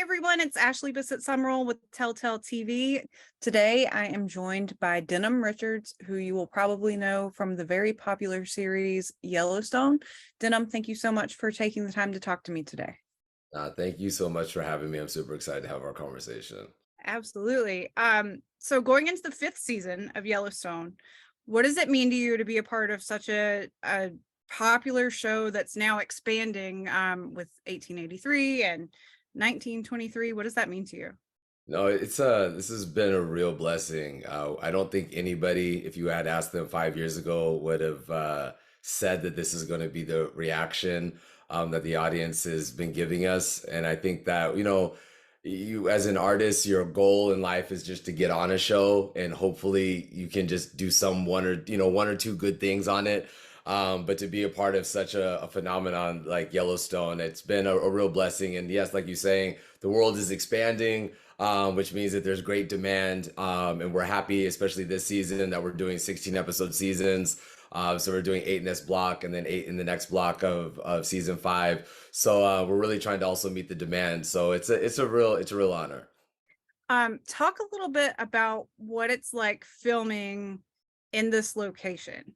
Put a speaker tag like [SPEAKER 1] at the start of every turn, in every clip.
[SPEAKER 1] everyone, it's Ashley Bissett Summerall with Telltale TV. Today I am joined by Denim Richards, who you will probably know from the very popular series Yellowstone. Denim, thank you so much for taking the time to talk to me today.
[SPEAKER 2] Thank you so much for having me. I'm super excited to have our conversation.
[SPEAKER 1] Absolutely. So going into the fifth season of Yellowstone, what does it mean to you to be a part of such a popular show that's now expanding with 1883 and 1923? What does that mean to you?
[SPEAKER 2] No, this has been a real blessing. I don't think anybody, if you had asked them 5 years ago, would have said that this is going to be the reaction that the audience has been giving us. And I think that, you as an artist, your goal in life is just to get on a show and hopefully you can just do one or two good things on it. But to be a part of such a phenomenon like Yellowstone, it's been a real blessing. And yes, like you're saying, the world is expanding, which means that there's great demand. And we're happy, especially this season, that we're doing 16 episode seasons. So we're doing 8 in this block and then 8 in the next block of season 5. So we're really trying to also meet the demand. So it's a real honor.
[SPEAKER 1] Talk a little bit about what it's like filming in this location.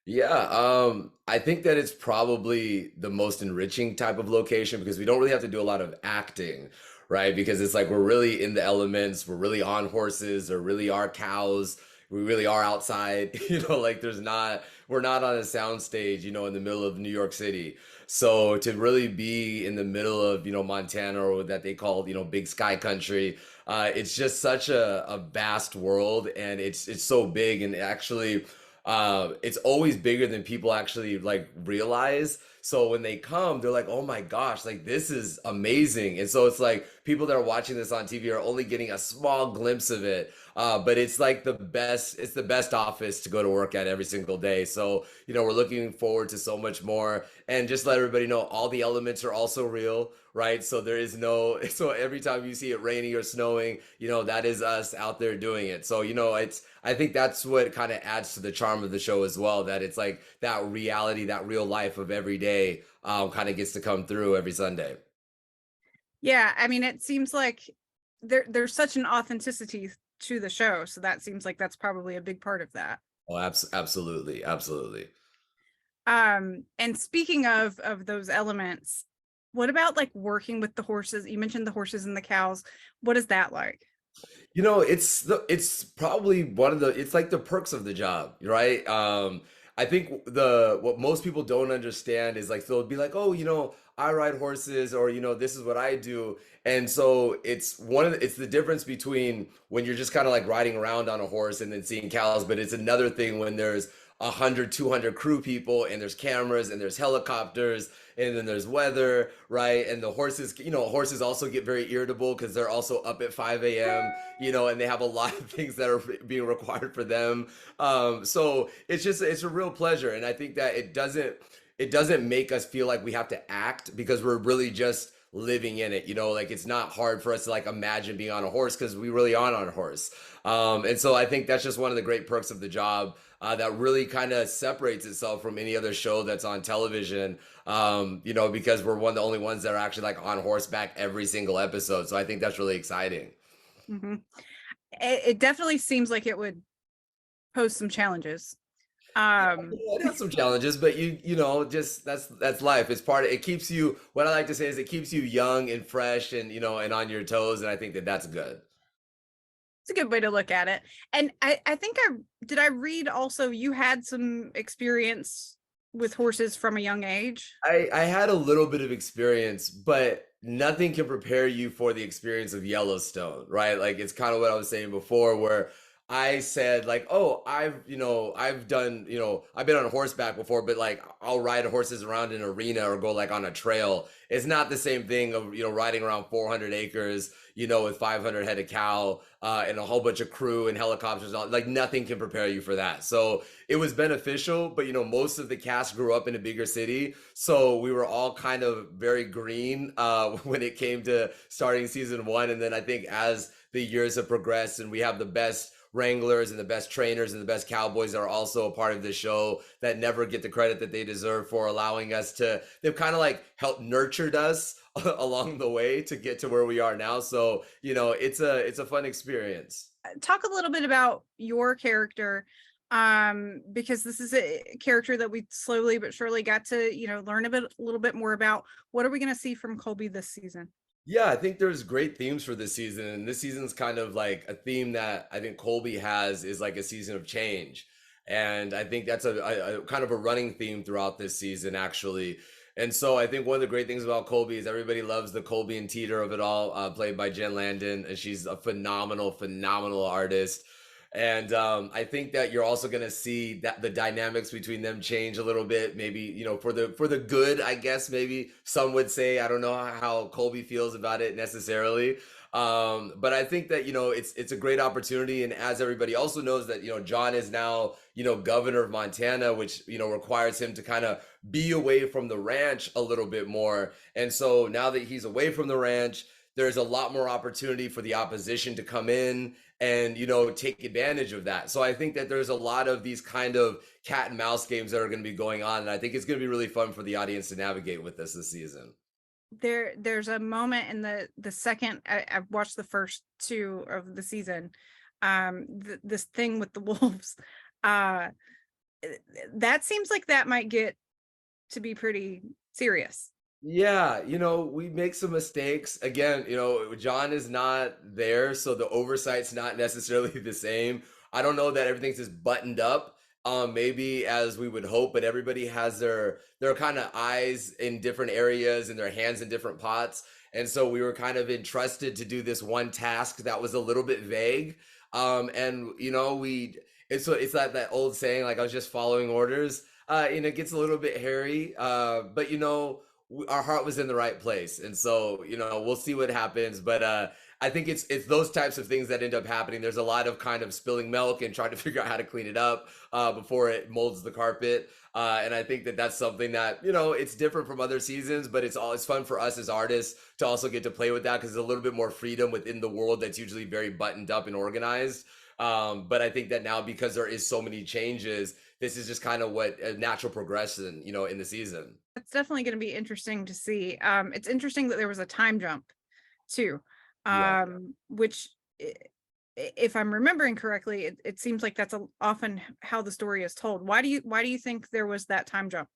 [SPEAKER 2] Yeah, I think that it's probably the most enriching type of location because we don't really have to do a lot of acting, right? Because it's like we're really in the elements, we're really on horses, there really are cows, we really are outside, like we're not on a sound stage, in the middle of New York City. So to really be in the middle of, Montana or that they call, big sky country, it's just such a vast world and it's so big and actually it's always bigger than people actually like realize. So when they come, they're like, "Oh my gosh, like this is amazing!" And so it's like people that are watching this on TV are only getting a small glimpse of it. But it's like the best. It's the best office to go to work at every single day. So we're looking forward to so much more. And just let everybody know, all the elements are also real, right? So there is no. So every time you see it raining or snowing, that is us out there doing it. So it's. I think that's what kind of adds to the charm of the show as well, that it's like that reality, that real life of every day kind of gets to come through every Sunday.
[SPEAKER 1] Yeah, I mean, it seems like there's such an authenticity to the show, so that seems like that's probably a big part of that.
[SPEAKER 2] Oh, absolutely, absolutely.
[SPEAKER 1] And speaking of those elements, what about like working with the horses? You mentioned the horses and the cows. What is that like?
[SPEAKER 2] It's probably it's like the perks of the job, right? I think the what most people don't understand is like they'll be like, "Oh, I ride horses," or this is what I do. And so it's the difference between when you're just kind of like riding around on a horse and then seeing cows, but it's another thing when there's 100, 200 crew people and there's cameras and there's helicopters and then there's weather, right? And the horses also get very irritable because they're also up at 5 a.m., and they have a lot of things that are being required for them. So it's a real pleasure. And I think that it doesn't make us feel like we have to act because we're really just living in it, like it's not hard for us to like imagine being on a horse because we really are on a horse. And so I think that's just one of the great perks of the job, that really kind of separates itself from any other show that's on television, because we're one of the only ones that are actually like on horseback every single episode. So I think that's really exciting.
[SPEAKER 1] Hmm. It definitely seems like it would pose some challenges. Um,
[SPEAKER 2] It has some challenges, but just that's life. It's part of it. Keeps you. What I like to say is it keeps you young and fresh, and and on your toes. And I think that that's good.
[SPEAKER 1] it's a good way to look at it. And I think I read also you had some experience with horses from a young age.
[SPEAKER 2] I had a little bit of experience, but nothing can prepare you for the experience of Yellowstone, right? Like it's kind of what I was saying before, where I said like, oh, I've done, I've been on horseback before, but like I'll ride horses around an arena or go like on a trail. It's not the same thing of, riding around 400 acres, with 500 head of cow, and a whole bunch of crew and helicopters. Like nothing can prepare you for that. So it was beneficial, but most of the cast grew up in a bigger city. So we were all kind of very green when it came to starting season 1. And then I think as the years have progressed and we have the best wranglers and the best trainers and the best cowboys that are also a part of the show that never get the credit that they deserve for allowing us to, they've kind of like helped nurtured us along the way to get to where we are now. So, it's a fun experience.
[SPEAKER 1] Talk a little bit about your character, because this is a character that we slowly but surely got to, learn a little bit more about. What are we going to see from Colby this season?
[SPEAKER 2] Yeah, I think there's great themes for this season. And this season's kind of like a theme that I think Colby has is like a season of change. And I think that's a kind of a running theme throughout this season, actually. And so I think one of the great things about Colby is everybody loves the Colby and Teeter of it all, played by Jen Landon. And she's a phenomenal, phenomenal artist. And I think that you're also going to see that the dynamics between them change a little bit, maybe for the good, I guess. Maybe some would say. I don't know how Colby feels about it necessarily, but I think that it's a great opportunity. And as everybody also knows that John is now governor of Montana, which requires him to kind of be away from the ranch a little bit more. And so now that he's away from the ranch, there's a lot more opportunity for the opposition to come in and take advantage of that. So I think that there's a lot of these kind of cat and mouse games that are going to be going on, and I think it's going to be really fun for the audience to navigate with this season.
[SPEAKER 1] There's a moment in the second I've watched the first two of the season, this thing with the wolves, uh that seems like that might get to be pretty serious.
[SPEAKER 2] Yeah, we make some mistakes. Again, John is not there, so the oversight's not necessarily the same. I don't know that everything's just buttoned up, maybe as we would hope, but everybody has their kind of eyes in different areas and their hands in different pots. And so we were kind of entrusted to do this one task that was a little bit vague. And we it's like that old saying, like I was just following orders. It gets a little bit hairy, but our heart was in the right place, and so we'll see what happens. But I think it's those types of things that end up happening. There's a lot of kind of spilling milk and trying to figure out how to clean it up before it molds the carpet. And I think that that's something that it's different from other seasons, but it's fun for us as artists to also get to play with that because there's a little bit more freedom within the world that's usually very buttoned up and organized. But I think that now, because there is so many changes, this is just kind of what a natural progression in the season.
[SPEAKER 1] It's definitely going to be interesting to see. It's interesting that there was a time jump too,
[SPEAKER 2] Yeah.
[SPEAKER 1] which if I'm remembering correctly, it seems like that's often how the story is told. Why do you think there was that time jump?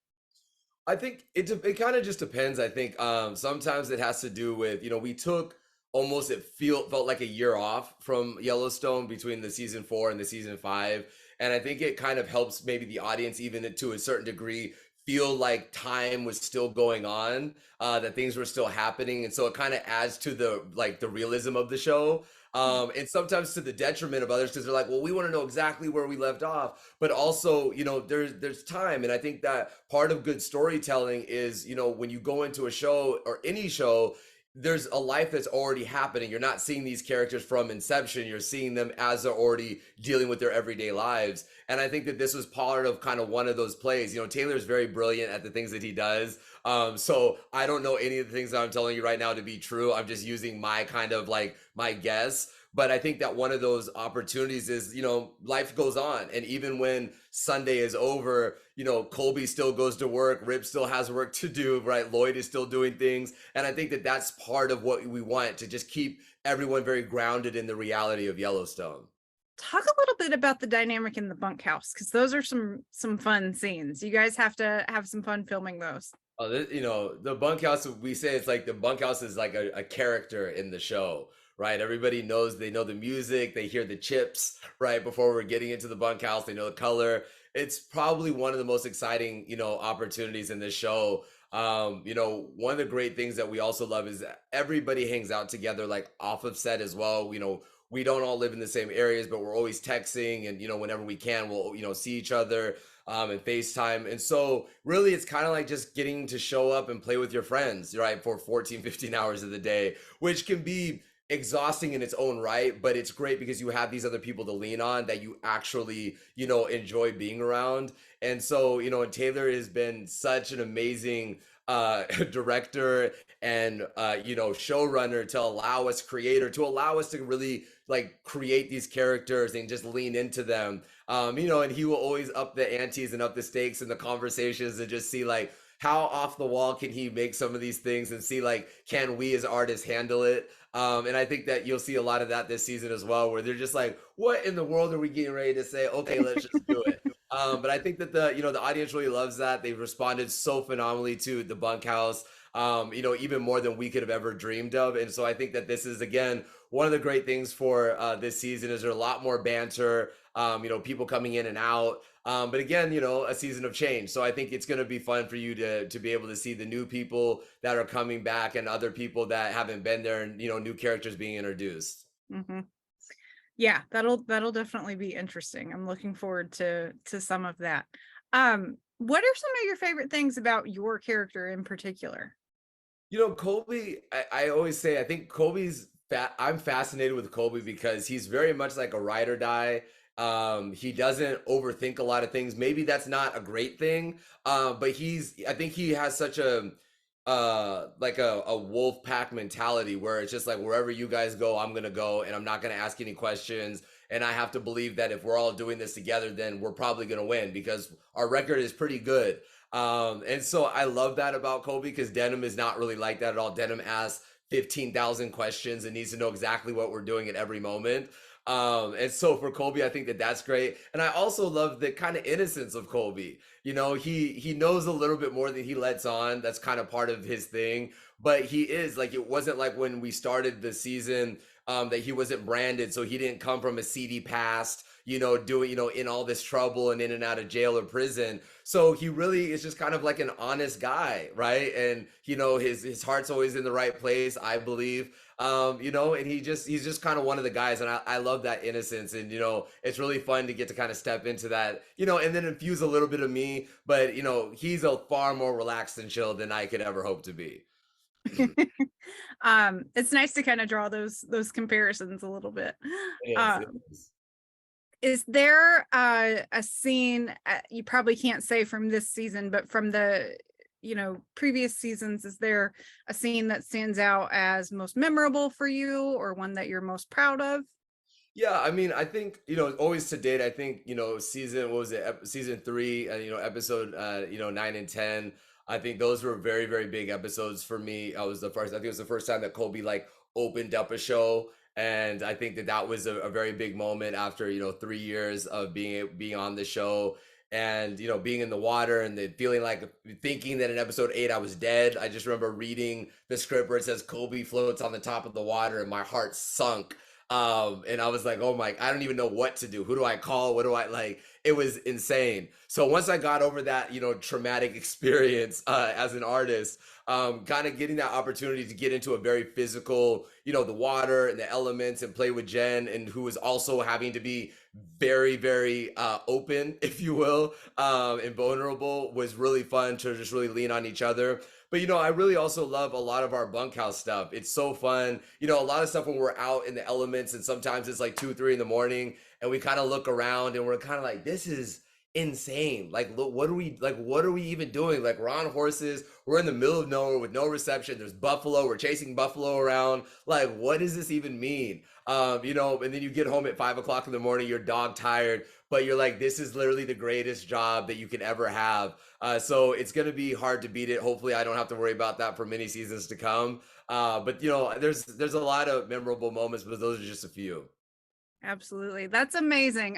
[SPEAKER 2] I think it kind of just depends. I think sometimes it has to do with we took almost felt like a year off from Yellowstone between the season 4 and the season 5, and I think it kind of helps maybe the audience even to a certain degree feel like time was still going on, that things were still happening, and so it kind of adds to the realism of the show. And sometimes to the detriment of others because they're like, well, we want to know exactly where we left off, but also there's time. And I think that part of good storytelling is when you go into a show or any show, there's a life that's already happening. You're not seeing these characters from inception. You're seeing them as they're already dealing with their everyday lives. And I think that this was part of kind of one of those plays. Taylor's very brilliant at the things that he does. So I don't know any of the things that I'm telling you right now to be true. I'm just using my kind of like my guess. But I think that one of those opportunities is, life goes on. And even when Sunday is over, Colby still goes to work. Rip still has work to do, right? Lloyd is still doing things. And I think that that's part of what we want to just keep everyone very grounded in the reality of Yellowstone.
[SPEAKER 1] Talk a little bit about the dynamic in the bunkhouse, because those are some fun scenes. You guys have to have some fun filming those.
[SPEAKER 2] Oh, the bunkhouse, we say it's like the bunkhouse is like a character in the show, right? Everybody knows, they know the music, they hear the chips, right? Before we're getting into the bunkhouse, they know the color. It's probably one of the most exciting, opportunities in this show. One of the great things that we also love is that everybody hangs out together, like off of set as well. We don't all live in the same areas, but we're always texting, and whenever we can, we'll see each other and FaceTime. And so really it's kind of like just getting to show up and play with your friends, right, for 14, 15 hours of the day, which can be exhausting in its own right, but it's great because you have these other people to lean on that you actually enjoy being around. And so and Taylor has been such an amazing director and showrunner to allow us creator to allow us to really like create these characters and just lean into them. And he will always up the antes and up the stakes in the conversations and just see like how off the wall can he make some of these things and see like can we as artists handle it? And I think that you'll see a lot of that this season as well, where they're just like, what in the world are we getting ready to say? Okay, let's just do it. But I think that the audience really loves that. They've responded so phenomenally to the bunkhouse, even more than we could have ever dreamed of. And so I think that this is again one of the great things for this season is there a lot more banter, people coming in and out. But again, a season of change. So I think it's going to be fun for you to be able to see the new people that are coming back and other people that haven't been there, and new characters being introduced.
[SPEAKER 1] Hmm. Yeah, that'll definitely be interesting. I'm looking forward to some of that. What are some of your favorite things about your character in particular?
[SPEAKER 2] Colby, I always say I think I'm fascinated with Colby because he's very much like a ride or die. He doesn't overthink a lot of things. Maybe that's not a great thing. But I think he has such a like a wolf pack mentality where it's just like wherever you guys go, I'm gonna go and I'm not gonna ask any questions. And I have to believe that if we're all doing this together, then we're probably gonna win because our record is pretty good. And so I love that about Colby because Denim is not really like that at all. Denim asks 15,000 questions and needs to know exactly what we're doing at every moment. And so for Colby, I think that that's great. And I also love the kind of innocence of Colby. He knows a little bit more than he lets on. That's kind of part of his thing. But he is like, it wasn't like when we started the season that he wasn't branded. So he didn't come from a seedy past, doing, in all this trouble and in and out of jail or prison. So he really is just kind of like an honest guy, right? And his heart's always in the right place, I believe. And he's just kind of one of the guys, and I love that innocence, and it's really fun to get to kind of step into that, and then infuse a little bit of me, but he's a far more relaxed and chill than I could ever hope to be.
[SPEAKER 1] It's nice to kind of draw those comparisons a little bit.
[SPEAKER 2] It
[SPEAKER 1] Um,
[SPEAKER 2] is.
[SPEAKER 1] is there a scene you probably can't say from this season, but from the previous seasons, is there a scene that stands out as most memorable for you or one that you're most proud of?
[SPEAKER 2] Yeah, I mean, I think, always to date, I think, season, what was it, season three, episode, 9 and 10. I think those were very, very big episodes for me. I think it was the first time that Colby like opened up a show. And I think that that was a very big moment after, 3 years of being on the show and, being in the water and the feeling like thinking that in episode 8 I was dead. I just remember reading the script where it says Colby floats on the top of the water and my heart sunk, and I was like, oh my, I don't even know what to do. Who do I call? What do I like? It was insane. So once I got over that, traumatic experience as an artist, kind of getting that opportunity to get into a very physical, the water and the elements and play with Jen, and who was also having to be very, very open, if you will, and vulnerable, was really fun to just really lean on each other. But I really also love a lot of our bunkhouse stuff. It's so fun. A lot of stuff when we're out in the elements and sometimes it's like 2, 3 in the morning and we kind of look around and we're kind of like, this is insane. Like, look, what are we even doing? Like, we're on horses, we're in the middle of nowhere with no reception. There's buffalo, we're chasing buffalo around. Like, what does this even mean? And then you get home at 5 o'clock in the morning, you're dog tired, but you're like, this is literally the greatest job that you can ever have. So it's going to be hard to beat it. Hopefully, I don't have to worry about that for many seasons to come. But there's a lot of memorable moments, but those are just a few.
[SPEAKER 1] Absolutely. That's amazing.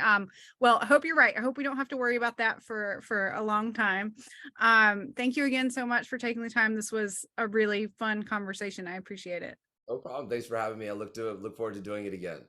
[SPEAKER 1] Well, I hope you're right. I hope we don't have to worry about that for a long time. Thank you again so much for taking the time. This was a really fun conversation. I appreciate it.
[SPEAKER 2] No problem. Thanks for having me. I look forward to doing it again.